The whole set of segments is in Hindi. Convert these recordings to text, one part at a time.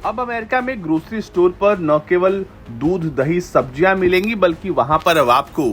अब अमेरिका में ग्रोसरी स्टोर पर न केवल दूध, दही, सब्जियां मिलेंगी बल्कि वहां पर अब आपको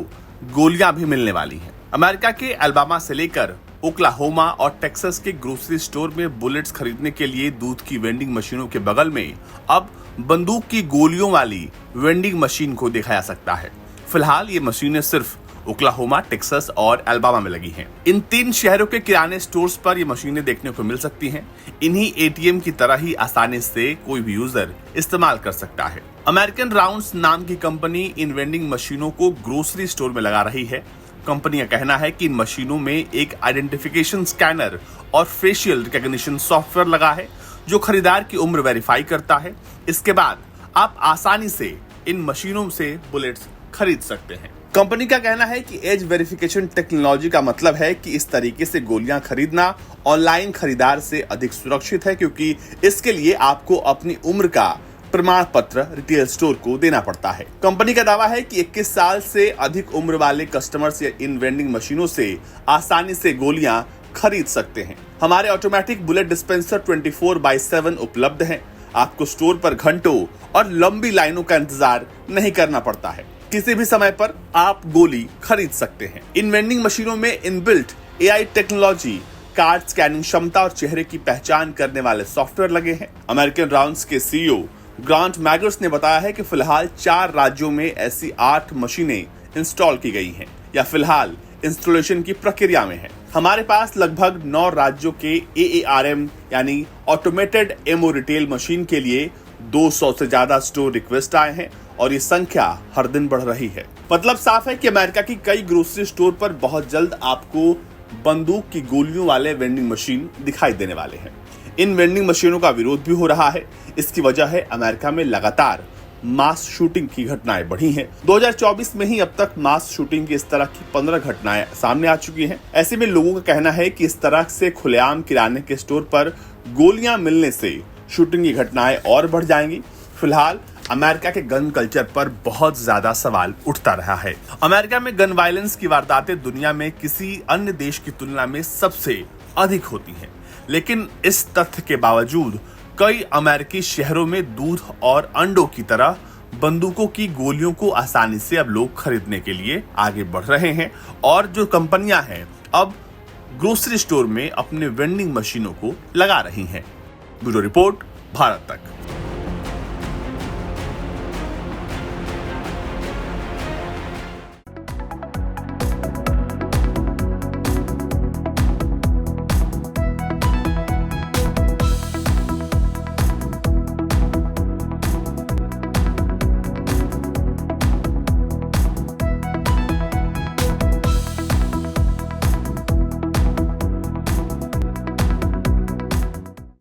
गोलियां भी मिलने वाली हैं। अमेरिका के अलाबामा से लेकर ओक्लाहोमा और टेक्सास के ग्रोसरी स्टोर में बुलेट्स खरीदने के लिए दूध की वेंडिंग मशीनों के बगल में अब बंदूक की गोलियों वाली वेंडिंग मशीन को देखा जा सकता है। फिलहाल ये मशीनें सिर्फ ओक्लाहोमा, टेक्सास और अलाबामा में लगी हैं। इन 3 शहरों के किराने स्टोर्स पर ये मशीनें देखने को मिल सकती हैं। इन्हीं एटीएम की तरह ही आसानी से कोई भी यूजर इस्तेमाल कर सकता है। अमेरिकन राउंड्स नाम की कंपनी इन वेंडिंग मशीनों को ग्रोसरी स्टोर में लगा रही है। कंपनी का कहना है कि इन मशीनों में एक आइडेंटिफिकेशन स्कैनर और फेशियल रिकॉग्निशन सॉफ्टवेयर लगा है जो खरीदार की उम्र वेरीफाई करता है। इसके बाद आप आसानी से इन मशीनों से बुलेट्स खरीद सकते हैं। कंपनी का कहना है कि एज वेरिफिकेशन टेक्नोलॉजी का मतलब है कि इस तरीके से गोलियां खरीदना ऑनलाइन खरीदार से अधिक सुरक्षित है, क्योंकि इसके लिए आपको अपनी उम्र का प्रमाण पत्र रिटेल स्टोर को देना पड़ता है। कंपनी का दावा है कि 21 साल से अधिक उम्र वाले कस्टमर्स इन वेंडिंग मशीनों से आसानी से गोलियां खरीद सकते हैं। हमारे ऑटोमेटिक बुलेट डिस्पेंसर 24/7 उपलब्ध हैं। आपको स्टोर पर घंटों और लंबी लाइनों का इंतजार नहीं करना पड़ता है। किसी भी समय पर आप गोली खरीद सकते हैं। इन वेंडिंग मशीनों में inbuilt AI technology, card scanning क्षमता और चेहरे की पहचान करने वाले सॉफ्टवेयर लगे हैं। अमेरिकन राउंड्स के सीईओ ग्रांट मैगर्स ने बताया है कि फिलहाल 4 राज्यों में ऐसी 8 मशीनें इंस्टॉल की गई हैं या फिलहाल इंस्टॉलेशन की प्रक्रिया में है। हमारे पास लगभग 9 राज्यों के AARM यानी ऑटोमेटेड एमओ रिटेल मशीन के लिए 200 से ज्यादा स्टोर रिक्वेस्ट आए हैं और ये संख्या हर दिन बढ़ रही है। मतलब साफ है कि अमेरिका की कई ग्रोसरी स्टोर पर बहुत जल्द आपको बंदूक की गोलियों वाले वेंडिंग मशीन दिखाई देने वाले हैं। इन वेंडिंग मशीनों का विरोध भी हो रहा है। इसकी वजह है अमेरिका में लगातार मास शूटिंग की घटनाएं बढ़ी हैं। 2024 में ही अब तक मास शूटिंग की इस तरह की 15 घटनाएं सामने आ चुकी हैं। ऐसे में लोगों का कहना है कि इस तरह से खुलेआम किराने के स्टोर पर गोलियां मिलने से शूटिंग की घटनाएं और बढ़ जाएंगी। फिलहाल अमेरिका के गन कल्चर पर बहुत ज्यादा सवाल उठता रहा है। अमेरिका में गन वायलेंस की वारदातें दुनिया में किसी अन्य देश की तुलना में सबसे अधिक होती हैं। लेकिन इस तथ्य के बावजूद कई अमेरिकी शहरों में दूध और अंडों की तरह बंदूकों की गोलियों को आसानी से अब लोग खरीदने के लिए आगे बढ़ रहे हैं और जो कंपनियां हैं अब ग्रोसरी स्टोर में अपने वेंडिंग मशीनों को लगा रही हैं। ब्यूरो रिपोर्ट, भारत तक।